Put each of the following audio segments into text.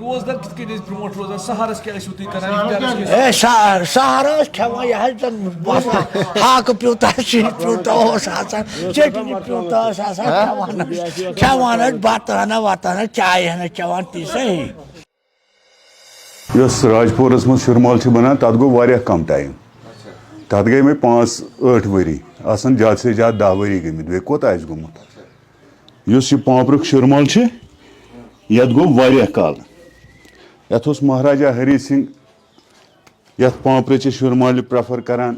روزدار کت کن برونٹ روزان سہارس کیا تھی کران سہارس کھوان یہ باسان ہاک پیوتا شی پیوتا چٹنی پیوتا کھوان بت ہنا وت ہنا چائے ہنا چوان تی صحیح. یس راجپورس مز شرمال بنان تر گو واریاہ کم ٹائم تر گئی میں 5-8 ؤری آسان زیادہ سے زیادہ 10 ؤری گمت بیٚیہِ کوتاہ آسہِ گوٚمُت یُس یہِ پانٛپرُک شرمال چھُ یتھ گوٚو واریاہ کال یتھ اوس مہاراجا ہری سنگھ یتھ پانٛپرٕچہِ شرمالہِ پریفر کران.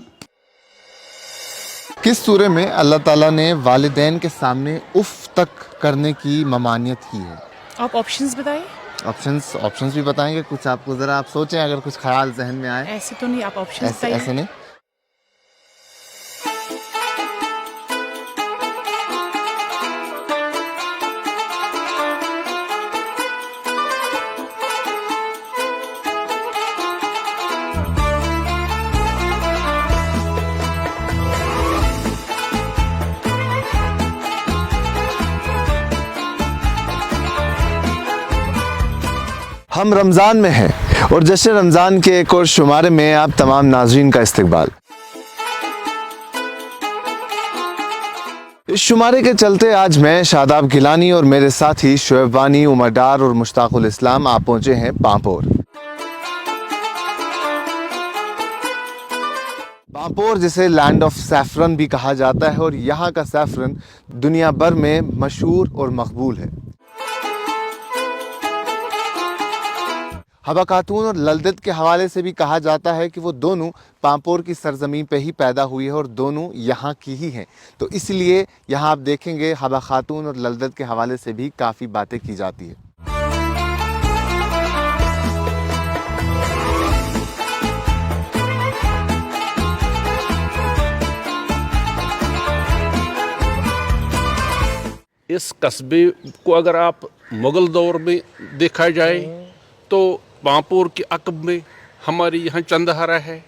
کس سورے میں اللہ تعالیٰ نے والدین کے سامنے اف تک کرنے کی ممانعت کی ہے؟ آپ آپشنز بتائیں. آپشنز بھی بتائیں گے کچھ آپ کو, ذرا آپ سوچیں اگر کچھ خیال ذہن میں آئے. ایسے تو نہیں, آپ آپشنز بتائیں. ایسے نہیں. ہم رمضان میں ہیں اور جشن رمضان کے ایک اور شمارے میں آپ تمام ناظرین کا استقبال. اس شمارے کے چلتے آج میں شاداب گیلانی اور میرے ساتھی شعیب وانی, عمر ڈار اور مشتاق الاسلام آپ پہنچے ہیں پامپور. پامپور جسے لینڈ آف سیفرن بھی کہا جاتا ہے اور یہاں کا سیفرن دنیا بھر میں مشہور اور مقبول ہے. حبہ خاتون اور للدت کے حوالے سے بھی کہا جاتا ہے کہ وہ دونوں پامپور کی سرزمین پہ ہی پیدا ہوئی ہے اور دونوں یہاں کی ہی ہیں, تو اس لیے یہاں آپ دیکھیں گے حبہ خاتون اور للدت کے حوالے سے بھی کافی باتیں کی جاتی ہے. اس قصبے کو اگر آپ مغل دور میں دیکھا جائے تو پامپور کے عقب میں ہمارے یہاں چندہارا ہے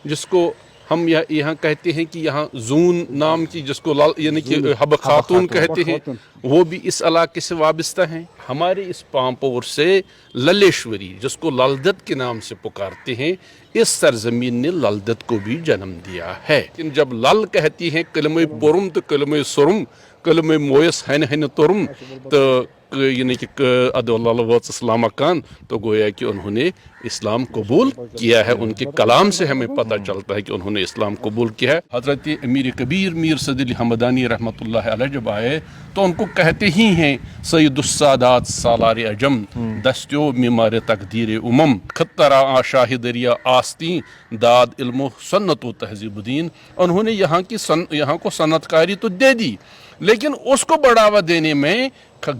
جس کو ہم یہاں کہتے ہیں کہ یہاں زون نام کی, جس کو یعنی کہ حبہ خاتون کہتے ہیں, وہ بھی اس علاقے سے وابستہ ہیں. ہمارے اس پامپور سے للیشوری جس کو للدت کے نام سے پکارتے ہیں, اس سرزمین نے للدت کو بھی جنم دیا ہے. لیکن جب لل کہتی ہیں کلمہ پرم تو کلمہ سرم کلمہ مویس ہن ہن ترم تو یعنی کہ اد اللہ وسلام کان, تو گویا کہ انہوں نے اسلام قبول کیا ہے. ان کے کلام سے ہمیں پتہ چلتا ہے کہ انہوں نے اسلام قبول کیا ہے. حضرت امیر کبیر میر سعد علی حمدانی رحمۃ اللہ علیہ جب آئے تو ان کو کہتے ہی ہیں سید السادات سالار اجم دستیو میمار تقدیر امم خطرہ شاہ دریا آستین داد علم و سنت و تہذیب دین. انہوں نے یہاں کو صنعت کاری تو دے دی, لیکن اس کو بڑھاوا دینے میں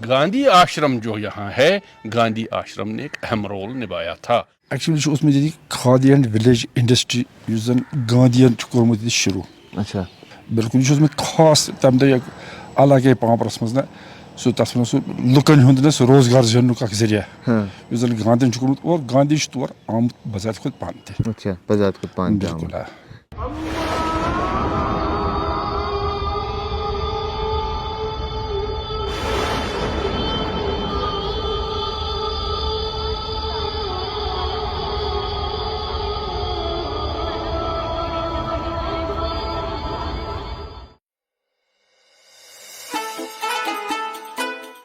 گاندھی آشرم جو یہاں ہے, گاندھی آشرم نے ایک اہم رول نبھایا تھا. ایکچولی اس میں جی کھادی اینڈ ولیج انڈسٹری اس زن گاندھین کورمت شروع. اچھا بالکل یہ میں خاص تم دہ علاقے پامپرس مز نا سو تس من سو لکن ہند نا روزگار زینک اخ ذریعہ اس زن گاندھین کورمت اور گاندھی تور آمت بذات خود پان تہ. اچھا بذات خود پان بالکل.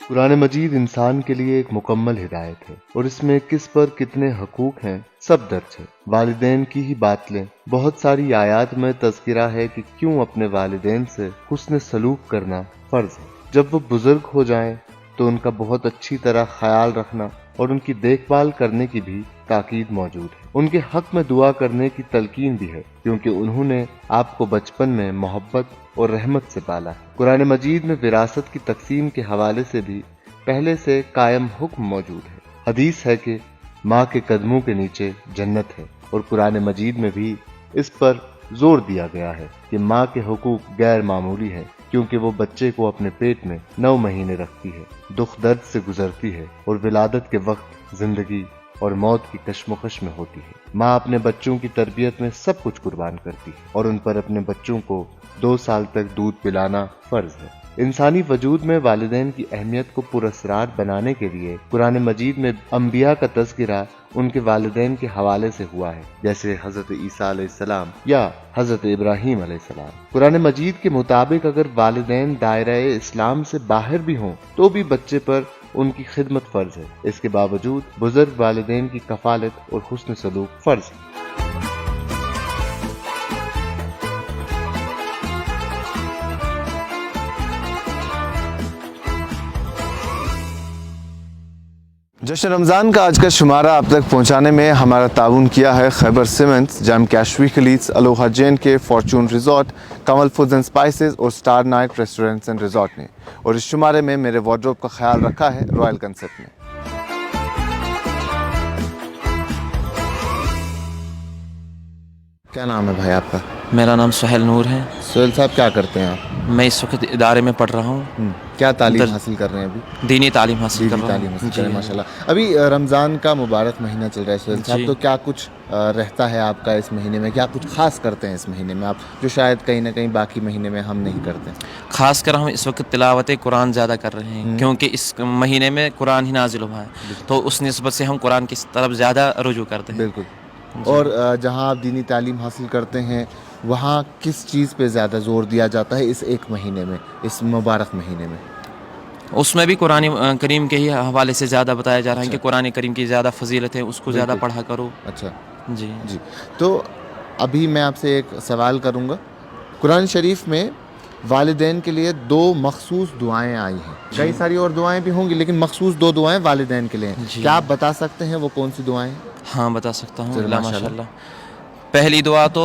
قرآن مجید انسان کے لیے ایک مکمل ہدایت ہے اور اس میں کس پر کتنے حقوق ہیں سب درج ہے. والدین کی ہی بات لیں, بہت ساری آیات میں تذکرہ ہے کہ کیوں اپنے والدین سے حسن سلوک کرنا فرض ہے. جب وہ بزرگ ہو جائیں تو ان کا بہت اچھی طرح خیال رکھنا اور ان کی دیکھ بھال کرنے کی بھی تاکید موجود ہے. ان کے حق میں دعا کرنے کی تلقین بھی ہے کیونکہ انہوں نے آپ کو بچپن میں محبت اور رحمت سے پالا ہے. قرآن مجید میں وراثت کی تقسیم کے حوالے سے بھی پہلے سے قائم حکم موجود ہے. حدیث ہے کہ ماں کے قدموں کے نیچے جنت ہے اور قرآن مجید میں بھی اس پر زور دیا گیا ہے کہ ماں کے حقوق غیر معمولی ہیں کیونکہ وہ بچے کو اپنے پیٹ میں 9 مہینے رکھتی ہے, دکھ درد سے گزرتی ہے اور ولادت کے وقت زندگی اور موت کی کشمکش میں ہوتی ہے. ماں اپنے بچوں کی تربیت میں سب کچھ قربان کرتی ہے اور ان پر اپنے بچوں کو 2 سال تک دودھ پلانا فرض ہے. انسانی وجود میں والدین کی اہمیت کو پراسرار بنانے کے لیے قرآن مجید میں انبیاء کا تذکرہ ان کے والدین کے حوالے سے ہوا ہے، جیسے حضرت عیسیٰ علیہ السلام یا حضرت ابراہیم علیہ السلام۔ قرآن مجید کے مطابق اگر والدین دائرہ اسلام سے باہر بھی ہوں تو بھی بچے پر ان کی خدمت فرض ہے۔ اس کے باوجود بزرگ والدین کی کفالت اور حسن سلوک فرض ہے۔ جشن رمضان کا آج کا شمارہ آپ تک پہنچانے میں ہمارا تعاون کیا ہے خیبر سیمنٹس، جام کیشوی خلیج، الوہا جین کے، Fortune Resort, Kanwal Foods and Spices اور Star Night Restaurants and Resort نے، اور اس شمارے میں میرے وارڈروب کا خیال رکھا ہے رائل کنسپٹ نے۔ کیا نام ہے بھائی آپ کا؟ میرا نام سہیل نور ہے۔ سہیل صاحب کیا کرتے ہیں آپ؟ میں اس وقت ادارے میں پڑھ رہا ہوں۔ کیا تعلیم حاصل کر رہے ہیں ابھی؟ دینی تعلیم حاصل کر رہا ہوں۔ تعلیم حاصل کر رہے ہیں، ماشاء اللہ۔ ابھی رمضان کا مبارک مہینہ چل رہا ہے سہیل صاحب، تو کیا کچھ رہتا ہے آپ کا اس مہینے میں؟ کیا کچھ خاص کرتے ہیں اس مہینے میں آپ، جو شاید کہیں نہ کہیں باقی مہینے میں ہم نہیں کرتے؟ خاص کر ہم اس وقت تلاوت قرآن زیادہ کر رہے ہیں، کیونکہ اس مہینے میں قرآن ہی نازل ہوا ہے، تو اس نسبت سے ہم قرآن کی طرف زیادہ رجوع کرتے ہیں۔ بالکل۔ اور جہاں آپ دینی تعلیم حاصل کرتے ہیں وہاں کس چیز پہ زیادہ زور دیا جاتا ہے اس ایک مہینے میں، اس مبارک مہینے میں؟ اس میں بھی قرآن کریم کے ہی حوالے سے زیادہ بتایا جا رہا ہے کہ قرآن کریم کی زیادہ فضیلت ہے، اس کو زیادہ پڑھا کرو۔ اچھا جی جی۔ تو ابھی میں آپ سے ایک سوال کروں گا۔ قرآن شریف میں والدین کے لیے 2 مخصوص دعائیں آئی ہیں، کئی ساری اور دعائیں بھی ہوں گی لیکن مخصوص 2 دعائیں والدین کے لیے ہیں۔ کیا آپ بتا سکتے ہیں وہ کون سی دعائیں ہیں؟ ہاں بتا سکتا ہوں، ماشاء اللہ۔ پہلی دعا تو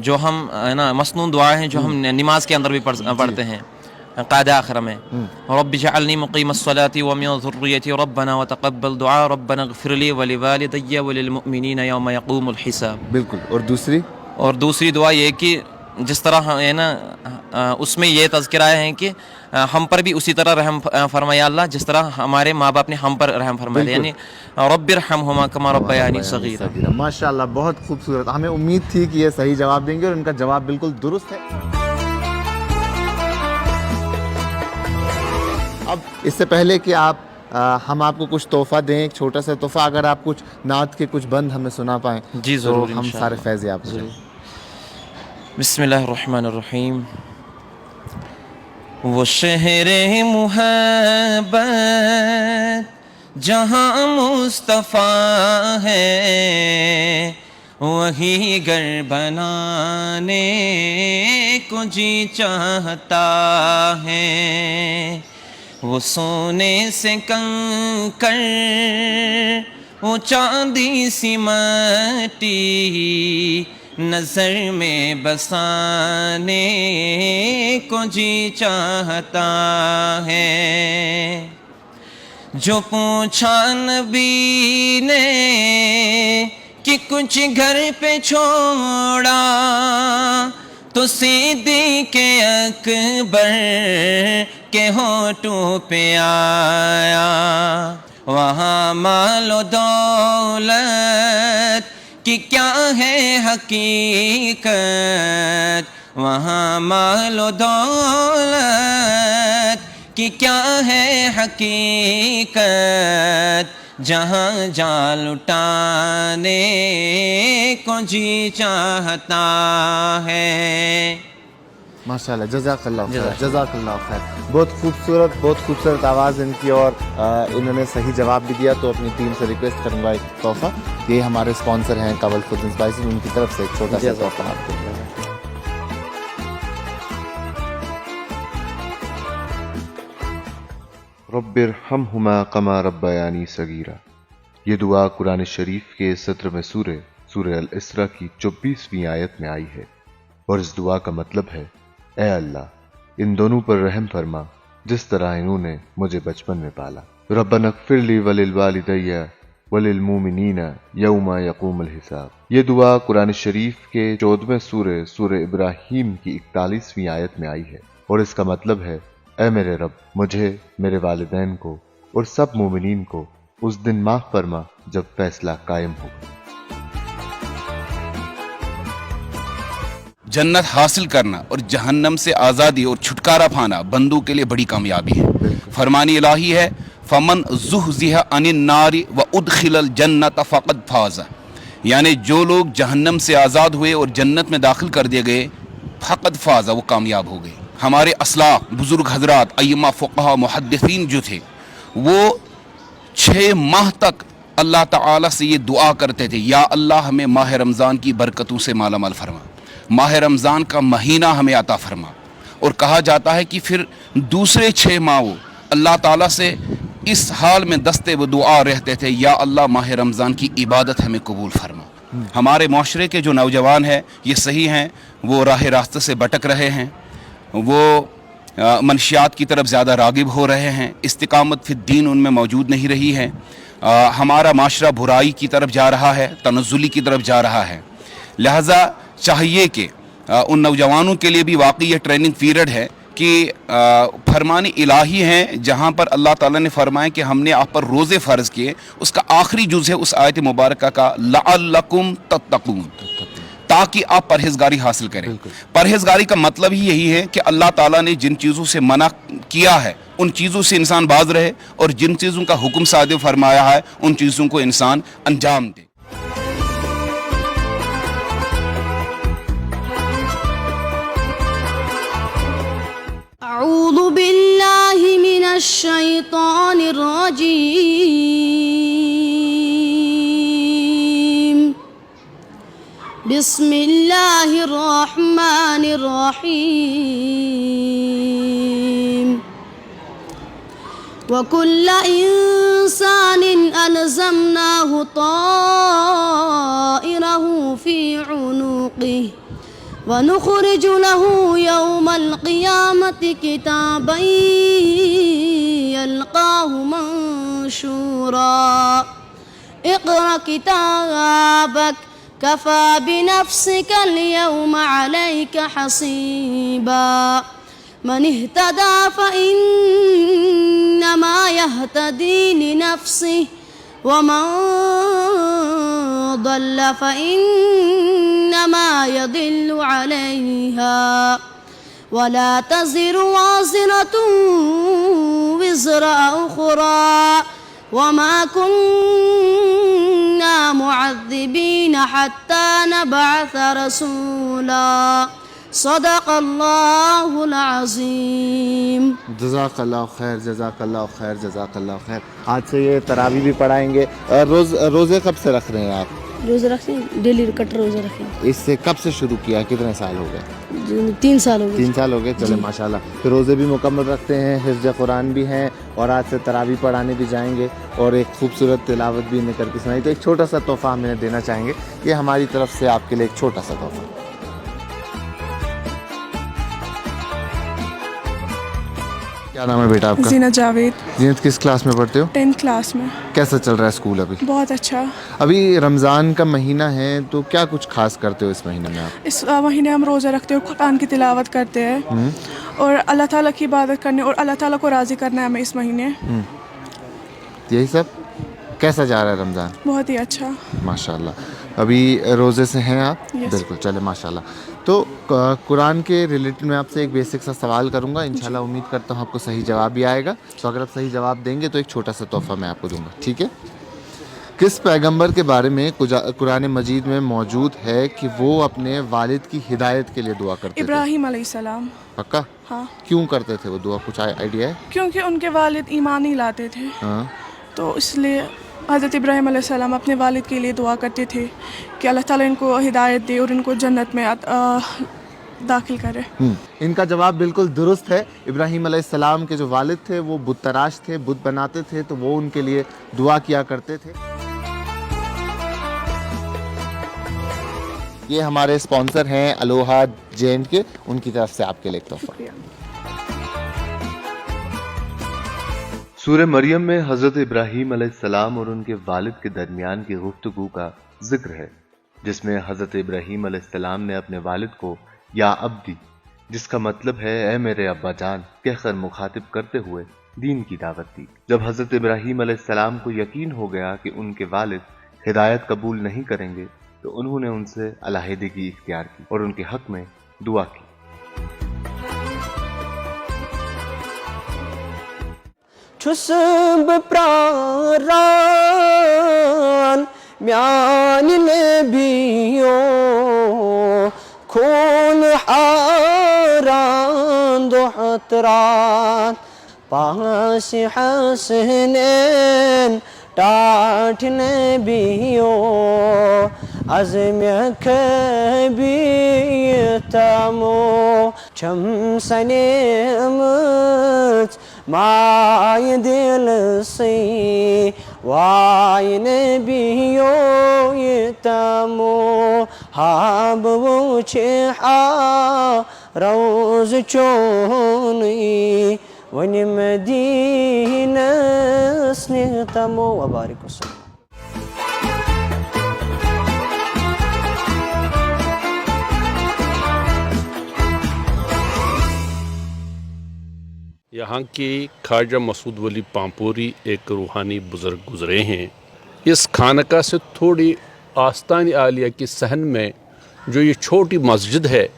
جو ہم نا مسنون دعائیں ہیں جو ہم نماز کے اندر بھی پڑھتے ہیں قاعدہ آخر میں، رب اجعلنی مقیم الصلاۃ ومن ذریتی ربنا وتقبل دعاء ربنا اغفر لی ولوالدی وللمؤمنین یوم یقوم الحساب۔ بالکل۔ اور دوسری دعا یہ کہ جس طرح ہے نا اس میں یہ تذکرہ ہے کہ ہم پر بھی اسی طرح رحم فرمایا اللہ جس طرح ہمارے ماں باپ نے ہم پر رحم فرمایا، یعنی رب ارحمہما کما ربیانی صغیرا۔ ماشاءاللہ، بہت خوبصورت۔ ہمیں امید تھی کہ یہ صحیح جواب دیں گے اور ان کا جواب بالکل درست ہے۔ اب اس سے پہلے کہ ہم آپ کو کچھ تحفہ دیں، ایک چھوٹا سا تحفہ، اگر آپ کچھ نعت کے کچھ بند ہمیں سنا پائیں جی ضرور، ہم سارے فیض یاب ہو جائیں۔ بسم اللہ الرحمن الرحیم۔ وہ شہر محبت جہاں مصطفیٰ ہے وہی گھر بنانے کو جی چاہتا ہے، وہ سونے سے کنکر وہ چاندی سی مٹی نظر میں بسانے کو جی چاہتا ہے۔ جو پوچھا نبی نے کہ کچھ گھر پہ چھوڑا تو صدیق اکبر کے ہونٹوں پہ آیا، وہاں مال و دولت کہ کیا ہے حقیقت، وہاں مال و دولت کہ کیا ہے حقیقت، جہاں جا لٹانے کو جی چاہتا ہے۔ ماشاءاللہ، جزاک اللہ خیر، جزاک اللہ خیر۔ بہت خوبصورت آواز ان کی، اور انہوں نے صحیح جواب بھی دیا، تو اپنی ٹیم سے ریکویسٹ کروں گا ایک تحفہ۔ یہ ہمارے اسپانسر ہیں کنول فوڈز اینڈ اسپائسز، ان کی طرف سے ایک چھوٹا سا تحفہ آپ کو۔ رب ارحمہما کما ربیانی صغیرا، یہ دعا قرآن شریف کے 17ویں سورہ الاسراء کی 24ویں آیت میں آئی ہے، اور اس دعا کا مطلب ہے اے اللہ ان دونوں پر رحم فرما جس طرح انہوں نے مجھے بچپن میں پالا۔ ربنا اغفر لی وللوالدی وللمؤمنین یوم یقوم الحساب، یہ دعا قرآن شریف کے 14ویں سورہ ابراہیم کی 41ویں آیت میں آئی ہے، اور اس کا مطلب ہے اے میرے رب مجھے، میرے والدین کو اور سب مومنین کو اس دن معاف فرما جب فیصلہ قائم ہوگا۔ जन्नत हासिल करना और जहन्नम से आज़ादी और छुटकारा पाना बंदों के लिए बड़ी कामयाबी है। फरमान इलाही है, फमन ज़ुहज़िहा अनिन नारी व उदखिलल जन्नत फ़क़द फ़ाज़, यानी जो लोग जहन्नम से आज़ाद हुए और जन्नत में दाखिल कर दिए गए, फ़क़द फ़ाज़, वो कामयाब हो गए। हमारे असलाफ बुज़ुर्ग हज़रात अइम्मा फ़ुक़हा मुहद्दिसीन जो थे, वो 6 माह तक अल्लाह ताला से ये दुआ करते थे, या अल्लाह हमें माह रमज़ान की बरकतों से माला माल फरमा, माह रमज़ान का महीना हमें अता फरमा। और कहा जाता है कि फिर दूसरे 6 माह वो अल्लाह ताला से इस हाल में दस्ते व दुआ रहते थे, या अल्लाह माह रमज़ान की इबादत हमें कबूल फरमा। हमारे माशरे के जो नौजवान हैं ये सही हैं, वो राह रास्ते से भटक रहे हैं, वो मनशियात की तरफ ज़्यादा रागिब हो रहे हैं, इस्तिकामत फिर दीन उनमें मौजूद नहीं रही है। हमारा माशरा बुराई की तरफ जा रहा है, तनज़्ज़ुली की तरफ जा रहा है। लिहाजा चाहिए कि उन नौजवानों के लिए भी वाकई ये ट्रेनिंग पीरियड है कि फरमान इलाही हैं, जहाँ पर अल्लाह ताला ने फरमाया कि हमने आप पर रोज़े फ़र्ज़ किए, उसका आखिरी जुज़ है उस आयत मुबारक का लअल्लकुम तत्तकून, ताकि आप परहेजगारी हासिल करें। परहेजगारी का मतलब ही यही है कि अल्लाह ताला ने जिन चीज़ों से मना किया है उन चीज़ों से इंसान बाज रहे, और जिन चीज़ों का हुक्म सादिर फरमाया है उन चीज़ों को इंसान अंजाम दे। अऊज़ु बिल्लाहि मिनश शैतानिर रजीम, बिस्मिल्लाहिर रहमानिर रहीम। वकुल्ल इंसानिन अल्ज़मनाहु ताइरहु फी उनुक़िहि वनुख़रिजु लहु यौमल क़ियामति किताबन यल्क़ाहु मंशूरा। इक़रा किताबक कफ़ा बिनफ़्सिकल यौमा अलैका हसीबा। मन इह्तदा फ़इन्नमा यह्तदी लिनफ़्सिहि वमन ضل فإنما يضل عليها ولا تزر وازرة وزر أخرى وما كنا معذبين حتى نبعث رسولا صدق اللہ العظیم۔ جزاک اللہ خیر، جزاک اللہ خیر، جزاک اللہ خیر۔ آج سے یہ تراویح بھی پڑھائیں گے۔ روزے کب سے رکھ رہے ہیں آپ؟ روزہ رکھتے ہیں، ڈیلی کٹ روزہ رکھیں۔ اس سے کب سے شروع کیا؟ کتنے سال ہو گئے؟ 3 سال ہو گئے۔ 3 سال ہو گئے، چلے ماشاءاللہ۔ پھر روزے بھی مکمل رکھتے ہیں، حفظ قرآن بھی ہیں، اور آج سے تراویح پڑھانے بھی جائیں گے، اور ایک خوبصورت تلاوت بھی انہیں کر کے سنائی۔ تو ایک چھوٹا سا تحفہ ہم انہیں دینا چاہیں گے، یہ ہماری طرف سے آپ کے لیے ایک چھوٹا سا تحفہ۔ کیا نام ہے بیٹا آپ کا؟ زینت جاوید۔ زینت کس کلاس میں پڑھتے ہو؟ 10th کلاس میں۔ کیسا چل رہا ہے اسکول ابھی؟ بہت اچھا۔ ابھی رمضان کا مہینہ ہے تو کیا کچھ خاص کرتے ہو اس مہینے میں آپ؟ اس مہینے ہم روزہ رکھتے ہیں، قرآن کی تلاوت کرتے ہیں، اور اللہ تعالیٰ کی عبادت کرنے اور اللہ تعالیٰ کو راضی کرنا ہے ہمیں اس مہینے۔ یہی سب؟ کیسا جا رہا ہے رمضان؟ بہت ہی اچھا۔ ماشاءاللہ۔ ابھی روزے سے ہیں آپ؟ Yes. بالکل، چلے ماشاءاللہ۔ تو قرآن کے ریلیٹڈ میں آپ سے ایک بیسک سا سوال کروں گا، انشاءاللہ امید کرتا ہوں آپ کو صحیح جواب بھی آئے گا۔ تو اگر آپ صحیح جواب دیں گے تو ایک چھوٹا سا تحفہ میں آپ کو دوں گا، ٹھیک ہے؟ کس پیغمبر کے بارے میں قرآن مجید میں موجود ہے کہ وہ اپنے والد کی ہدایت کے لیے دعا کرتے تھے؟ ابراہیم علیہ السلام۔ پکا؟ ہاں۔ کیوں کرتے تھے وہ دعا؟ کچھ آئیڈیا ہے؟ کیونکہ ان کے والد ایمان نہیں لاتے تھے، ہاں۔ تو اس لیے حضرت ابراہیم علیہ السلام اپنے والد کے لیے دعا کرتے تھے کہ اللہ تعالیٰ ان کو ہدایت دے اور ان کو جنت میں داخل کرے۔ ان کا جواب بالکل درست ہے۔ ابراہیم علیہ السلام کے جو والد تھے وہ بت تراش تھے، بت بناتے تھے، تو وہ ان کے لیے دعا کیا کرتے تھے۔ یہ ہمارے اسپانسر ہیں الوہا جینٹ کے، ان کی طرف سے آپ کے لیے ایک تحفہ۔ سورہ مریم میں حضرت ابراہیم علیہ السلام اور ان کے والد کے درمیان کی گفتگو کا ذکر ہے، جس میں حضرت ابراہیم علیہ السلام نے اپنے والد کو یا عبدی، جس کا مطلب ہے اے میرے ابا جان، کہہ کر مخاطب کرتے ہوئے دین کی دعوت دی۔ جب حضرت ابراہیم علیہ السلام کو یقین ہو گیا کہ ان کے والد ہدایت قبول نہیں کریں گے، تو انہوں نے ان سے علیحدگی اختیار کی اور ان کے حق میں दुआ की। छुसब प्राण म्यान नबियों खून हारान दो हतरान पास हसनैन टाठ नबियों अज़म कबीतमो छमसने अमत माय दिल से वाय नबियो ये तमो हाब वो छा रोज चोनी वन मदीना स्नेह तमो वबारिक वसल्लम। यहाँ के ख्वाजा मसूद वली पामपोरी एक रूहानी बुज़ुर्ग गुज़रे हैं। इस खानका से थोड़ी आस्तान आलिया की सहन में जो ये छोटी मस्जिद है,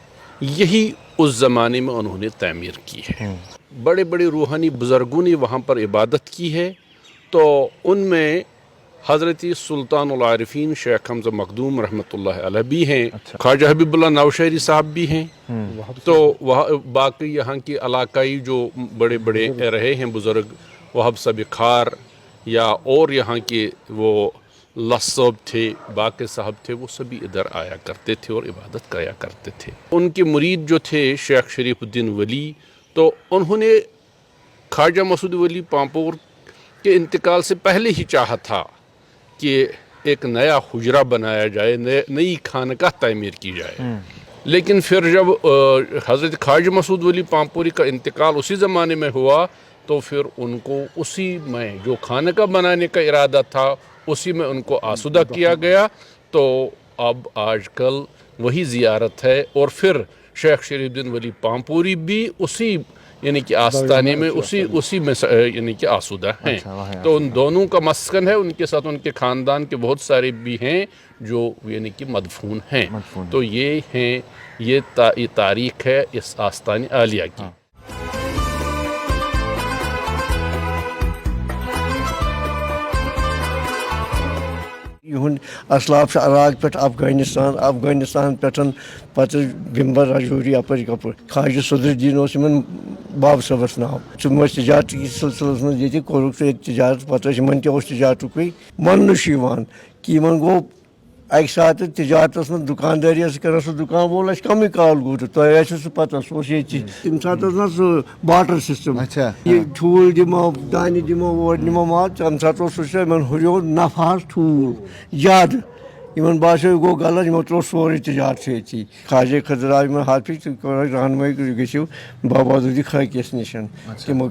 यही उस ज़माने में उन्होंने तामीर की है। बड़े बड़े रूहानी बुज़ुर्गों ने वहाँ पर इबादत की है, तो उनमें हज़रत सुल्तानुल आरिफीन शेख हमज़ा मखदूम रहमतुल्लाह अलैह भी हैं। ख्वाजा हबीबुल्लाह नौशहरी साहब भी हैं। तो वह बाकी यहाँ के इलाकाई जो बड़े बड़े रहे हैं बुज़ुर्ग, वहाब सब खार या और यहाँ के वो लस्सब थे, बाकी साहब थे, वो सभी इधर आया करते थे और इबादत किया करते थे। उनके मुरीद जो थे शेख शरीफुद्दीन वली, तो उन्होंने ख्वाजा मसूद वली पामपोर के इंतकाल से पहले ही चाहा था कि एक नया हुजरा बनाया जाए, नई खानकाह तामीर की जाए। लेकिन फिर जब हज़रत ख्वाजा मसूद वली पामपोरी का इंतकाल उसी ज़माने में हुआ, तो फिर उनको उसी में जो खानका बनाने का इरादा था उसी में उनको आसुदा किया गया। तो अब आजकल वही ज़ियारत है और फिर शेख शरीफुद्दीन वली पामपोरी भी उसी यानी कि आस्ताने में उसी में यानी कि आसुदा हैं। तो उन दोनों का मस्कन है, उनके साथ उनके ख़ानदान के बहुत सारे भी हैं जो यानी कि मदफून हैं। तो ये हैं, ये तारीख़ है इस आस्तान आलिया की। यहून असलाफ अराक पे अफगानिस्तान पे पत गिम्बर रजौरी अपर कपर ख्वाजा सदरुद्दीन बाब सबस नाव तुम तजारत सिलसिलस मज ये कोरुक तजारत पत तजारत मन कि गो अक सात तजारत में दुकानदारी कर दुकान वोल कम काल गो तो पता सह तम सात सह बाटर सिस्टम ये ठूल दिमो दानि दिमो और निमो माल तम सात हुरियो नफा ठूल ज्यादा इन बासो गो गलत इन त्रो सोरे तजारत ये ख्वाजा खजर आव हाफिज रहनमई गो बाबादुदी खकिस निश तमो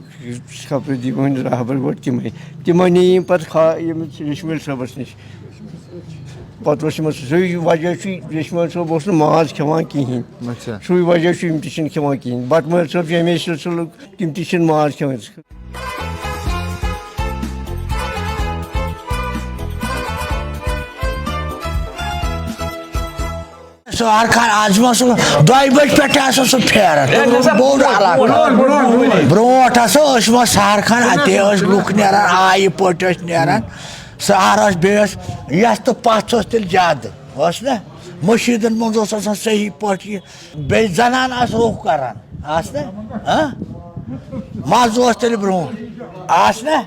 खबर दिन रहबर वो तम नी पे रिशमिल सबस नश पत सही वजह रिशमिल सब माज खान कहें सू वजह तम खान कहें बटमल सब यमे सिलसिल तम माज खान। सर खान आजमा सह 2 बज पे फेरन बोड़ ब्रोट सर खान अत लुक नान आय पे नान सहर बेस यस तो पथ तेल ज्यादा ना मशीदन मज सही पे बे जनान रोख करान ना मज तेल ब्रो ना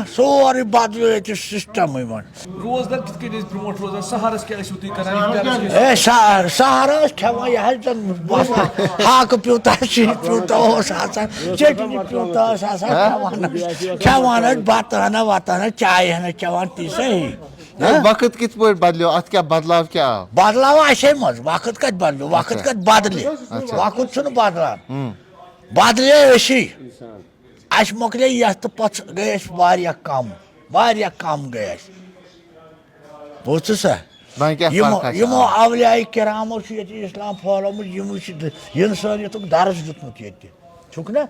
सोरे बदल सिस्टम रोजगार कित ब्रोट रोजान सहरस क्या सहर खेवान यह हाक प्यूता शीत प्यूता चटनी प्यूता खेवान बत हना वत हना चाय हना चवान ती सही वक्त कित पे बदलो अत क्या बदलाव क्या बदलाव अशे मज वक्त कत बदलो वक्त कत बदले वक्त बदलान बदले अशी अस मोकले यह तो पथ गए कम गए बुझ सा यमो अवलिया किरामो इस्लाम फॉलोमुत इंसानियत दर्ज दितमुत ये छुक ना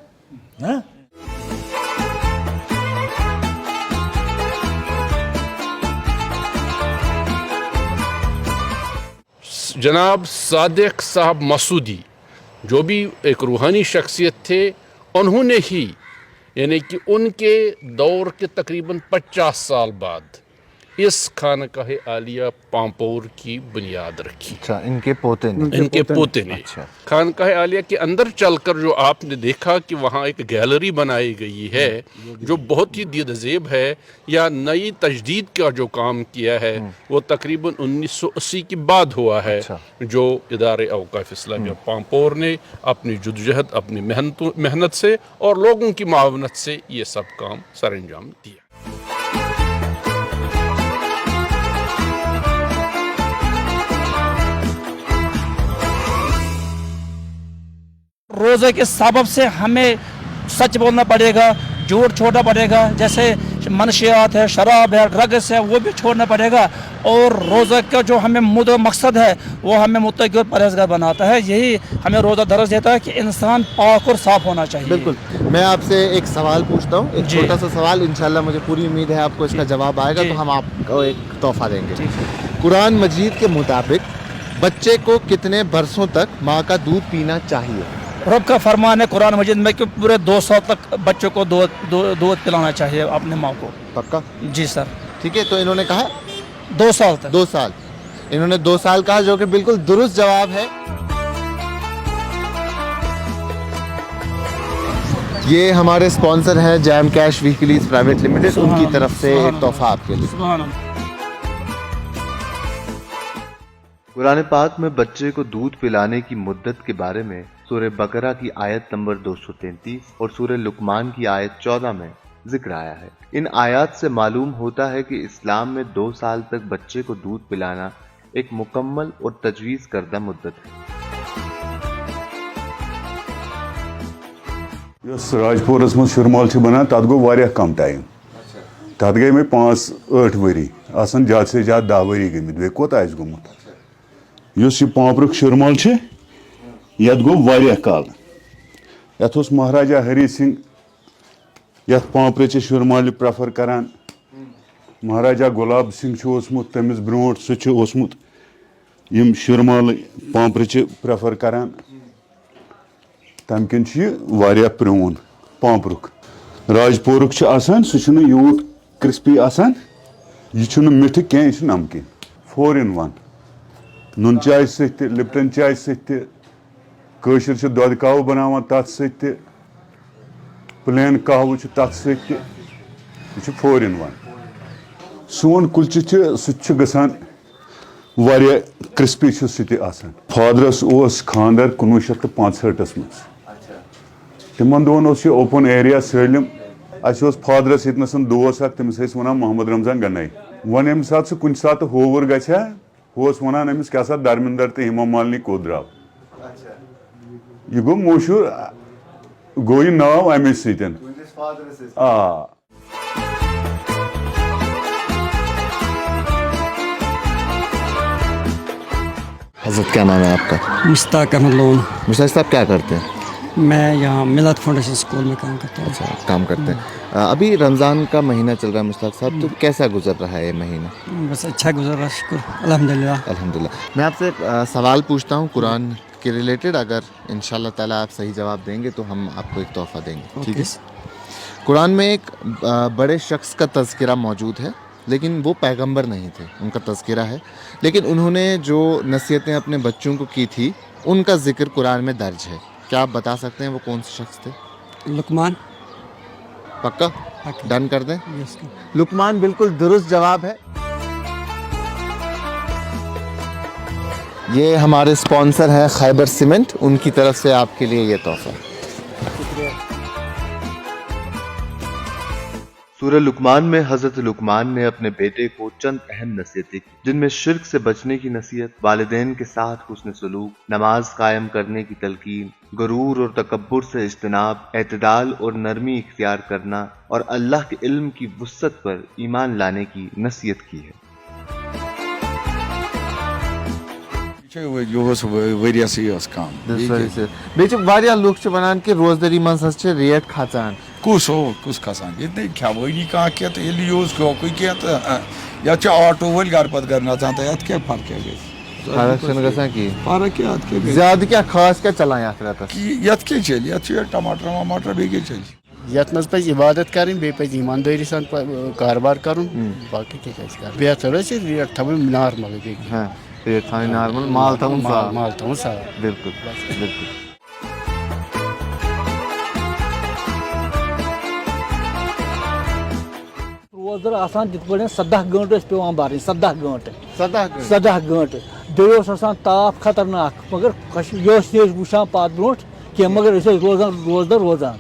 जनाब सादिक साहब मसूदी जो भी एक रूहानी शख्सियत थे, उन्होंने ही यानी कि उनके दौर के तकरीबन 50 साल बाद इस खानकाह आलिया पांपोर की बुनियाद रखी। अच्छा, इनके पोते ने? इनके पोते ने। अच्छा। खानकाह आलिया के अंदर चलकर जो आपने देखा कि वहाँ एक गैलरी बनाई गई है जो बहुत ही दीदजेब है, या नई तजदीद का जो काम किया है वो तकरीबन 1980 के बाद हुआ है। अच्छा। जो इदारे औकाफ इस्लामिया पांपोर ने अपनी जुदोजहद, अपनी मेहनत से और लोगों की मावनत से ये सब काम सर अंजाम दिया। रोज़े के सबब से हमें सच बोलना पड़ेगा, झूठ छोड़ना पड़ेगा, जैसे मनशियात है, शराब है, ड्रग्स है, वो भी छोड़ना पड़ेगा। और रोज़े का जो हमें मकसद है वो हमें मुत्तकी और परहेज़गार बनाता है। यही हमें रोज़ा दर्ज देता है कि इंसान पाक और साफ़ होना चाहिए। बिल्कुल। मैं आपसे एक सवाल पूछता हूँ, एक छोटा सा सवाल, इंशाल्लाह मुझे पूरी उम्मीद है आपको इसका जवाब आएगा, तो हम आपको एक तोहफा देंगे। कुरान मजीद के मुताबिक बच्चे को कितने बरसों तक माँ का दूध पीना चाहिए? रब का फरमान है कुरान मजीद में कि पूरे 2 साल तक बच्चों को दूध पिलाना चाहिए अपने माँ को। पक्का? जी सर। ठीक है, तो इन्होंने कहा 2 साल तक। 2 साल, इन्होंने 2 साल कहा, जो कि बिल्कुल दुरुस्त जवाब है। ये हमारे स्पॉन्सर हैं जैम कैश व्हीकलीज प्राइवेट लिमिटेड, उनकी तरफ से एक तोहफा आपके लिए। कुरान पाक में बच्चे को दूध पिलाने की मुद्दत के बारे में सूरह बकरा की आयत नंबर 233 और सूरह लुकमान की आयत 14 में जिक्र आया है। इन आयत से मालूम होता है कि इस्लाम में 2 साल तक बच्चे को दूध पिलाना एक मुकम्मल और तजवीज़ करदा मुद्दत है। राजपुरस मज शुरमाल बनान तथ गो वारिया कम टाइम, तथ गई मे 5-8 वरी, आसन ज्यादा से ज्यादा 10 वरी गमित, वे कोत आस गोमुत। युस यह पांपरुक शुरमाल यत गो वारिया काल, यत उस महाराजा हरी सिंह यत पांपरच शुरमाल प्रेफर करान। महाराजा गुलाब सिंह ओसमुत, तमिस ब्रोट सह ओसमुत यम शुरमाल पांपरच प्रेफर करान। तम किन वारिया प्रोन पांपरुक। राजपुरुक सह यूत क्रिस्पी आसान, यह मिठ क्या, यह नमकीन 4 in 1। नुन चाय सह, लिप्टन चाय सह, कशर दुध कहव बनावान तथ सह, प्लेन कहव तथ सह, यह 4 in 1। सोन कुलचे सह गसान वारिया क्रिस्पी सह आसान। फादरस ओस खानदर 1965 मज, तिमन दोन यह ओपन एरिया सलम। अस फादरस यतन दोस तमिस वन मोहम्मद रमजान गनाई, वन अम सात सह कुछ सात होवर गया होस वन अमिस क्या सा दरमिंदर तो हिमा मालिनी को द्राव। यह गो मशहूर, गो यह नाव अमे सतन। हजरत क्या नाम है आपका? मुश्ताक अहमद लोन। मुश्ताक साहब क्या करते हैं? मैं यहाँ मिलत फाउंडेशन स्कूल में काम करता हूँ। अच्छा, काम करते हैं। अभी रमज़ान का महीना चल रहा है मुश्ताक साहब, तो कैसा गुजर रहा है ये महीना? बस अच्छा गुजर रहा है, शुक्र अल्हम्दुलिल्लाह। अल्हम्दुलिल्लाह। मैं आपसे सवाल पूछता हूँ कुरान के रिलेटेड, अगर इंशाल्लाह ताला आप सही जवाब देंगे तो हम आपको एक तोहफा देंगे, ठीक है? कुरान में एक बड़े शख्स का तज़किरा मौजूद है, लेकिन वो पैगंबर नहीं थे, उनका तज़किरा है, लेकिन उन्होंने जो नसीहतें अपने बच्चों को की थी उनका जिक्र कुरान में दर्ज है। क्या आप बता सकते हैं वो कौन से शख्स थे? लुकमान। पक्का? डन कर दें? लुकमान बिल्कुल दुरुस्त जवाब है। ये हमारे स्पॉन्सर हैं खैबर सीमेंट, उनकी तरफ से आपके लिए ये तोहफा। सूरह लुकमान में हजरत लुकमान ने अपने बेटे को चंद अहम नसीहतें की, जिनमें शिर्क से बचने की नसीहत, वालिदैन के साथ हुस्न सलूक, नमाज कायम करने की तलकीन, गरूर और तकब्बुर से इज्तनाब, एतदाल और नरमी इख्तियार करना और अल्लाह के इल्म की वुस्सत पर ईमान लाने की नसीहत की है। लुक बनान के रोजदारी मन रेट खचान कुस हो कुस खसान इतने खवनी कह तो ये यूज क्यों क्या तो या ऑटो वल घर पत करना चाहता है क्या फर्क है? ज्यादा क्या खास क्या चलाएं आखिरत यत क्या चल यत टमाटर वमाटर बे क्या चल यत मज पज इबादत करें बे पज ईमानदारी सान कारोबार करूँ बाकी क्या बेहतर रेट थो नॉर्मल रेट थो नॉर्मल माल थो साफ बिल्कुल बिल्कुल रोजदर आसान जित पे 17 घंटे पेवान भर 17 घंटे बेस ताप खतरनाक मगर ये वुचान पत ब्रो कह मगर रोजदर रोजान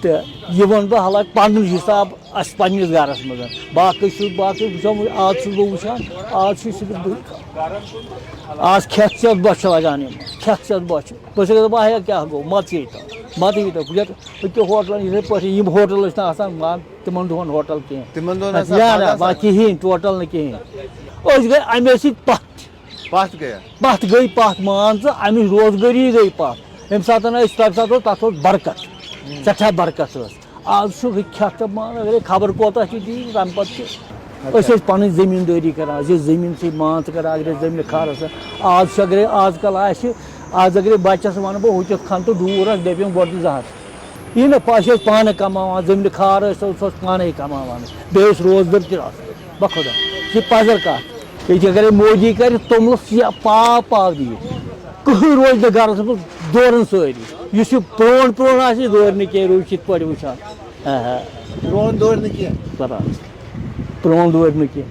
तो यह वन बह हालांकि पन्न हिसाब अस पन्निस गरस मज बाकी आज वुचान आज खेत से बच लगान खेत से बच बस वाह क्या गो मत ये होटल ये पे होटल तिमन दोहन होटल कहें कहें टोटल न कहें गई अमे पत गई मान अमि रोजगारी गई पत यम सात तथ बरकत सठा बरकत आज खेत मान अगर खबर कोता दी तम पे पन जमींदारी कर जमीन से मान कर अगर जमीन खारस आज अगर आजकल आज अगर बच्चस वन बह हूँ खन तो दूर दपन गोद जहाज यह ना पान कमान जमीन खार पान कमान बे रोजगार त बखुदा यह पजर कत ये अगर मोदी कर तोमलस पाव पाव दी कहीं रोज गरस मज दौरन सारी प्रोन दौर न कह रोज पे वुचान प्रोन दौर न प्रोन दौर न कह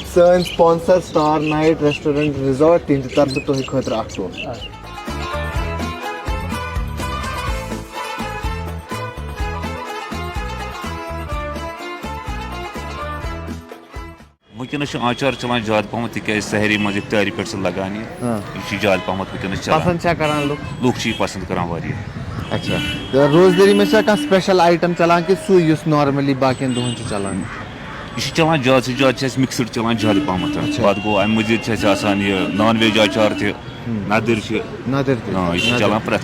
सन sponsor Star Night restaurant resort तिहंद तरफ तुह खतर अख टोर वनस आचार चलान ज्यादा पहम तिक सहरी मज इफ्तारी पे लगान यह ज्यादा पहम वनस चलान लूख पसंद करान वारिया। अच्छा रोजदारी में स्पेशल आइटम चलान कि सु नॉर्मली बाकी दोहन चलान यह चलान ज्यादा से ज्यादा मिक्सड चलान ज्यादा पहम पे गो अम मजीद नॉन वेज आचार नदर यह चलान प्रत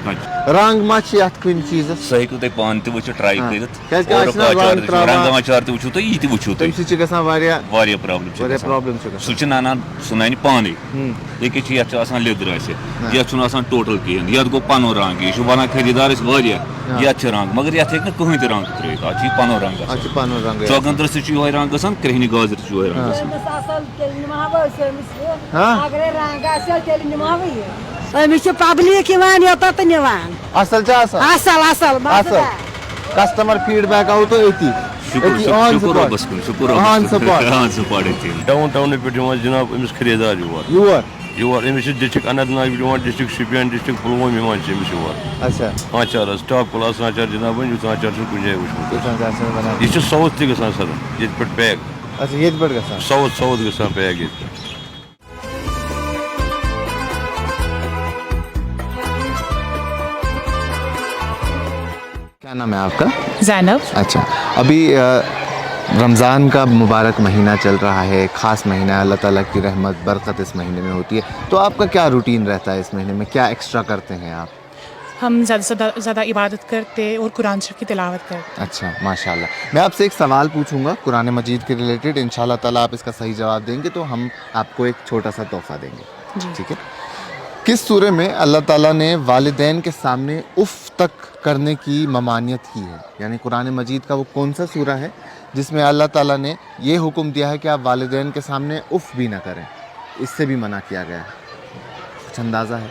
रंग मा कुन चीज सह हेकु तुम पान वो ट्राई कर रंग आचार वो तुम यह वो तुम प्रॉब्लम सह नान सह नान पान ये लिदर ये टोटल कहें ये गो पन रंग यह वन खरीदार ये रंग मगर ये कहीं तक रंग त्रित अ पन रंग चौगंदर सह रंग ग क्रिहन गाजर रंग पब्लिक असल कस्टमर फीडबैक आओ तो डाउन टाउन पे जनाब अमिस खरीदार योर अमिस district Anantnag district Shopian district Pulwama योर अच्छा आचार टॉप क्लास आचार जनाब युत आचार कुछ जाए वो यह साउथ तक ग सर ये पैक साउथ ग पैक ये क्या नाम है आपका? ज़ैनब। अच्छा अभी रमज़ान का मुबारक महीना चल रहा है, ख़ास महीना है, अल्लाह ताला की रहमत बरकत इस महीने में होती है, तो आपका क्या रूटीन रहता है इस महीने में, क्या एक्स्ट्रा करते हैं आप? हम ज़्यादा से ज़्यादा इबादत करते और कुरान शरीफ की तिलावत करते। अच्छा माशाल्लाह। मैं आपसे एक सवाल पूछूंगा कुरान मजीद के रिलेटेड, इंशाल्लाह ताला आप इसका सही जवाब देंगे तो हम आपको एक छोटा सा तोहफ़ा देंगे, ठीक है? किस सूरे में अल्लाह ताला ने वालिदैन के सामने उफ़ तक करने की ममानियत की है? यानी कुरान मजीद का वो कौन सा सूरा है जिसमें अल्लाह ताला ने ये हुक्म दिया है कि आप वालिदैन के सामने उफ़ भी ना करें, इससे भी मना किया गया है? कुछ अंदाज़ा है?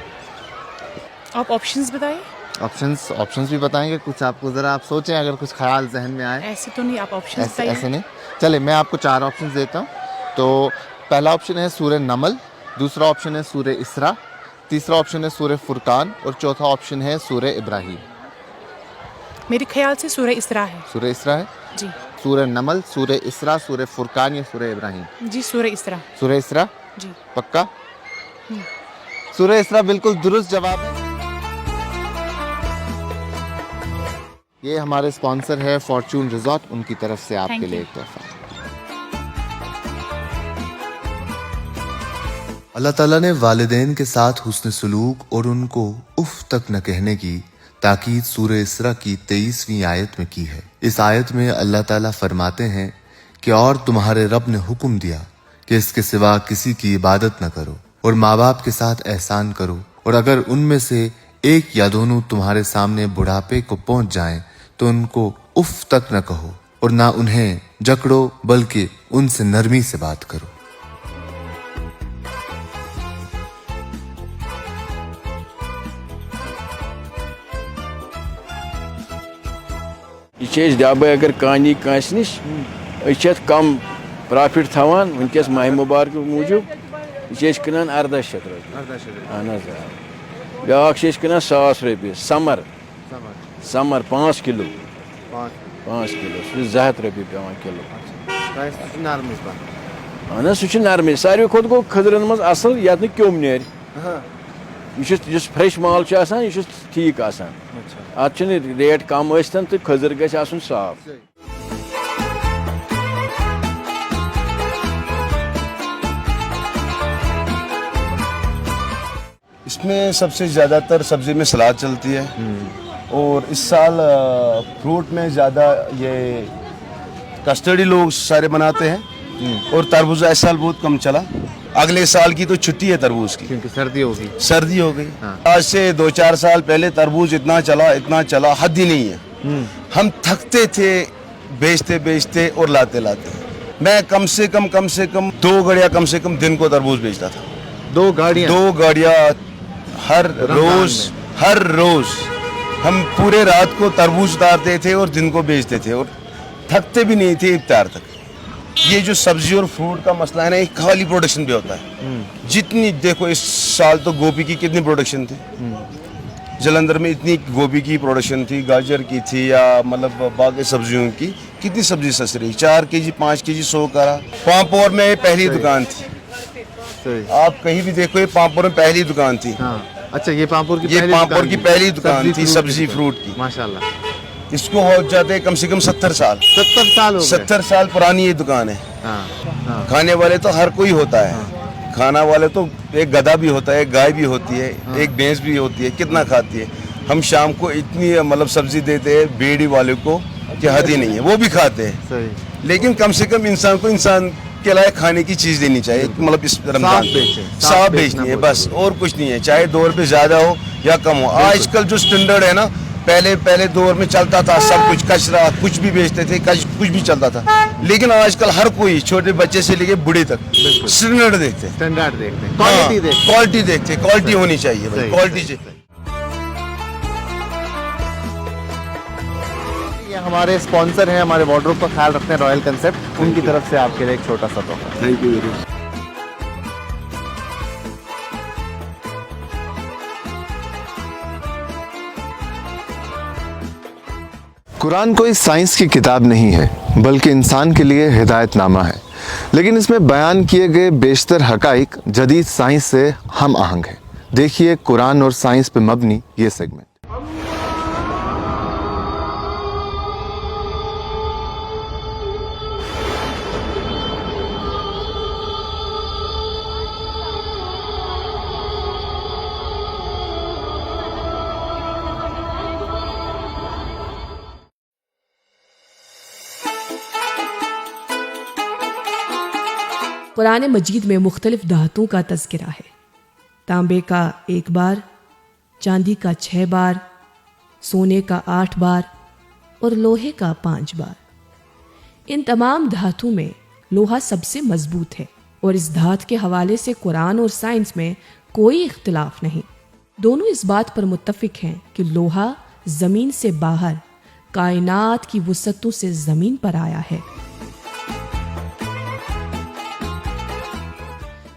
आप ऑप्शंस बताइए। ऑप्शंस भी बताएंगे कुछ आपको, ज़रा आप सोचें अगर कुछ ख्याल जहन में आए। ऐसे तो नहीं, आप ऑप्शंस बताइए। ऐसे नहीं, चले मैं आपको 4 ऑप्शंस देता हूँ। तो पहला ऑप्शन है सूरह नमल, दूसरा ऑप्शन है सूरह इसरा, तीसरा ऑप्शन है सूरह फुरकान और चौथा ऑप्शन है सूरह इब्राहिम। मेरे ख्याल से सूरह इसरा है। सूरह इसरा है जी। सूरह नमल, सूरह इसरा, सूरह फुरकान या सूरह इब्राहिम? जी सूरह इसरा। सूरह इसरा जी पक्का? सूरह इसरा बिल्कुल दुरुस्त जवाब है। ये हमारे स्पॉन्सर है फॉर्चून रिजॉर्ट, उनकी तरफ से आपके लिए एक तोहफा। अल्लाह ताला ने वालिदैन के साथ हुस्न सलूक और उनको उफ तक न कहने की ताकीद सूरह इसरा की 23वीं आयत में की है। इस आयत में अल्लाह ताला फरमाते हैं کہ اور تمہارے رب نے حکم دیا کہ اس کے سوا کسی کی عبادت نہ کرو اور ماں باپ کے ساتھ احسان کرو، اور اگر ان میں سے ایک یا دونوں تمہارے سامنے بڑھاپے کو پہنچ جائیں تو ان کو اف تک نہ کہو اور نہ انہیں جکڑو، بلکہ ان سے نرمی سے بات کرو۔ یہ دبے اگر کانی کانس نش کم پرافٹ تھوان ونکس ماہ مبارک موجود یہ کنان 1800 رۄپیہِ اہن حظ بیاکھ کنان 1000 رۄپیہِ سمر 5 کلو 5 کلو سہ 200 رۄپیہِ پیوان کلو اہن حظ سہ نرمی ساروی کھۄتہٕ گوٚو کھٔزرن منٛز اصل یتھ نہٕ کیوٚم نیرِ یُس فریش مال چھُ آسان یہ ٹھیک آسان اتھ چھنہٕ ریٹ کم ٲسۍتن تہٕ کھٔزر گژھِ آسُن صاف۔ اس میں سب سے زیادہ تر سبزی میں سلاد چلتی ہے، اور اس سال فروٹ میں زیادہ یہ کسٹرڈی لوگ سارے بناتے ہیں، اور تربوز اس سال بہت کم چلا۔ اگلے سال کی تو چھٹی ہے تربوز کی کیونکہ سردی ہو گئی۔ آج سے 2-4 سال پہلے تربوز اتنا چلا حد ہی نہیں ہے، ہم تھکتے تھے بیچتے اور لاتے میں کم سے کم 2 گاڑیاں کم سے کم دن کو تربوز بیچتا تھا۔ 2 گاڑیاں ہر روز ہم پورے رات کو تربوز اتارتے تھے اور دن کو بیچتے تھے، اور تھکتے بھی نہیں تھے افطار تک۔ یہ جو سبزی اور فروٹ کا مسئلہ ہے نا، یہ خالی پروڈکشن بھی ہوتا ہے۔ جتنی دیکھو اس سال تو گوبھی کی کتنی پروڈکشن تھی، جلندھر میں اتنی گوبھی کی پروڈکشن تھی، گاجر کی تھی، یا مطلب باقی سبزیوں کی کتنی سبزی سس رہی، 4 کg 5 kg 100 کرا۔ پامپور میں پہلی دکان تھی، آپ کہیں بھی دیکھو، یہ پامپور میں پہلی دکان تھی۔ اچھا، یہ پامپور کی پہلی دکان تھی سبزی فروٹ کی، ماشاءاللہ۔ اس کو ہو جاتے کم سے کم 70 سال پرانی یہ دکان ہے۔ کھانے والے تو ہر کوئی ہوتا ہے، کھانا والے تو ایک گدھا بھی ہوتا ہے، ایک گائے بھی ہوتی ہے، ایک بھینس بھی ہوتی ہے، کتنا کھاتی ہے۔ ہم شام کو اتنی مطلب سبزی دیتے ہیں بیڑی والے کو کہ حد ہی نہیں ہے، وہ بھی کھاتے ہیں، لیکن کم سے کم انسان کے لائق کھانے کی چیز دینی چاہیے، مطلب اس رمضان صاف بیچنی ہے بس، اور کچھ نہیں ہے، چاہے 2 روپے زیادہ ہو یا کم ہو۔ آج کل جو سٹینڈرڈ ہے نا، پہلے دور میں چلتا تھا سب کچھ، کچرا کچھ بھی بیچتے تھے، کچھ بھی چلتا تھا، لیکن آج کل ہر کوئی چھوٹے بچے سے لے کے بوڑھے تک سٹینڈرڈ دیکھتے ہیں، کوالٹی دیکھتے، کوالٹی ہونی چاہیے، کوالٹی۔ ہمارے اسپانسر ہیں، ہمارے وارڈروب کا خیال رکھتے ہیں رائل کنسپٹ، ان کی طرف سے آپ کے لیے ایک چھوٹا سا تحفہ۔ Thank you very much. Quran کوئی سائنس کی کتاب نہیں ہے، بلکہ انسان کے لیے ہدایت نامہ ہے، لیکن اس میں بیان کیے گئے بیشتر حقائق جدید سائنس سے ہم آہنگ ہیں۔ دیکھیے قرآن اور سائنس پہ مبنی یہ سیگمنٹ۔ قرآن مجید میں مختلف دھاتوں کا تذکرہ ہے۔ تانبے کا 1 بار، چاندی کا 6 بار، سونے کا 8 بار اور لوہے کا 5 بار۔ ان تمام دھاتوں میں لوہا سب سے مضبوط ہے، اور اس دھات کے حوالے سے قرآن اور سائنس میں کوئی اختلاف نہیں۔ دونوں اس بات پر متفق ہیں کہ لوہا زمین سے باہر کائنات کی وسعتوں سے زمین پر آیا ہے۔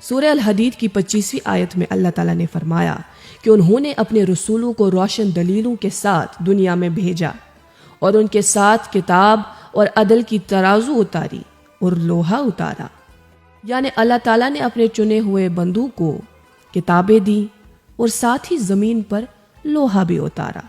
سورہ الحدید کی 25ویں آیت میں اللہ تعالیٰ نے فرمایا کہ انہوں نے اپنے رسولوں کو روشن دلیلوں کے ساتھ دنیا میں بھیجا، اور ان کے ساتھ کتاب اور عدل کی ترازو اتاری اور لوہا اتارا، یعنی اللہ تعالیٰ نے اپنے چنے ہوئے بندوں کو کتابیں دیں اور ساتھ ہی زمین پر لوہا بھی اتارا۔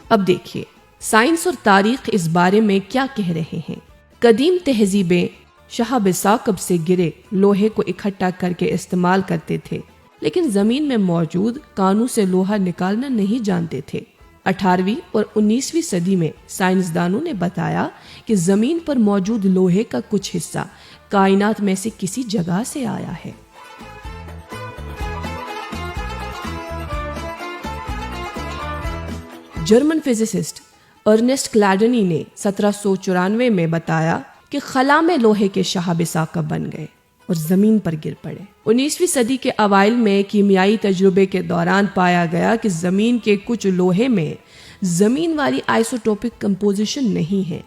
اب دیکھیے سائنس اور تاریخ اس بارے میں کیا کہہ رہے ہیں۔ قدیم تہذیبیں شہاب ثاقب سے گرے لوہے کو اکٹھا کر کے استعمال کرتے تھے، لیکن زمین میں موجود کانوں سے لوہا نکالنا نہیں جانتے تھے۔ 18वीं और 19वीं सदी में साइंसदानों ने बताया कि जमीन पर मौजूद लोहे का कुछ हिस्सा कायनात में से किसी जगह से आया है। जर्मन फिजिसिस्ट अर्नेस्ट क्लैडनी ने 1794 में बताया कि खला में लोहे के शहाब साकब बन गए और जमीन पर गिर पड़े। 19वीं सदी के अवाइल में कीमियाई तजुर्बे के दौरान पाया गया कि जमीन के कुछ लोहे में जमीन वाली आइसोटोपिक कंपोजिशन नहीं है।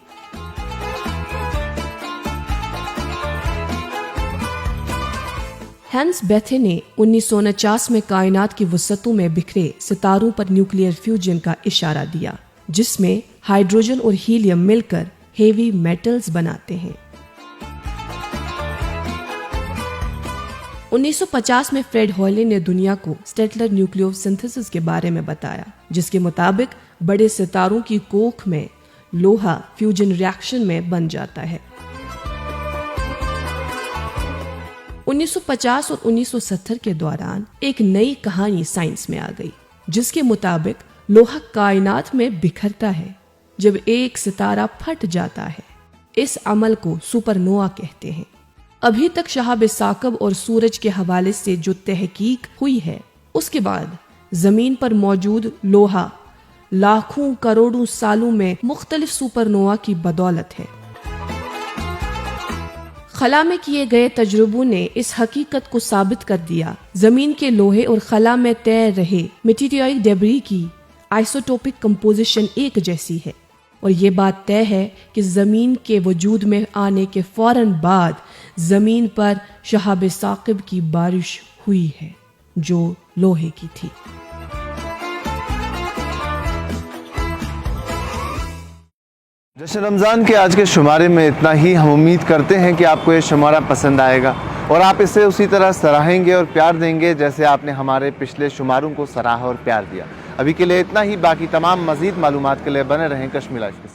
हैंस बेथे ने 1949 में कायनात की वसतों में बिखरे सितारों पर न्यूक्लियर फ्यूजन का इशारा दिया, जिसमें हाइड्रोजन और हीलियम मिलकर हेवी मेटल्स बनाते हैं। 1950 में फ्रेड हॉले ने दुनिया को स्टेटलर न्यूक्लियोसिंथेसिस के बारे में बताया, जिसके मुताबिक बड़े सितारों की कोख में लोहा फ्यूजन रिएक्शन में बन जाता है। 1950 और 1970 के दौरान एक नई कहानी साइंस में आ गई, जिसके मुताबिक लोहा कायनात में बिखरता है जब एक सितारा फट जाता है। इस अमल को सुपरनोवा कहते हैं। अभी तक शहाब साकब और सूरज के हवाले से जो तहकीक हुई है, उसके बाद जमीन पर मौजूद लोहा लाखों करोड़ों सालों में मुख्तलिफ सुपरनोवा की बदौलत है। खला में किए गए तजुर्बों ने इस हकीकत को साबित कर दिया, जमीन के लोहे और खला में तैर रहे मेटीरियोइक डेब्री की आइसोटोपिक कंपोजिशन एक जैसी है, और ये बात तय है कि जमीन के वजूद में आने के फौरन बाद जमीन पर शहाब साकिब की बारिश हुई है, जो लोहे की थी। जश्न रमज़ान के आज के शुमारे में इतना ही। हम उम्मीद करते हैं कि आपको ये शुमारा पसंद आएगा और आप इसे उसी तरह सराहेंगे और प्यार देंगे जैसे आपने हमारे पिछले शुमारों को सराहा और प्यार दिया। अभी के लिए इतना ही। बाकी तमाम मज़ीद मालूमात के लिए बने रहें कश्मीर लाइव के साथ।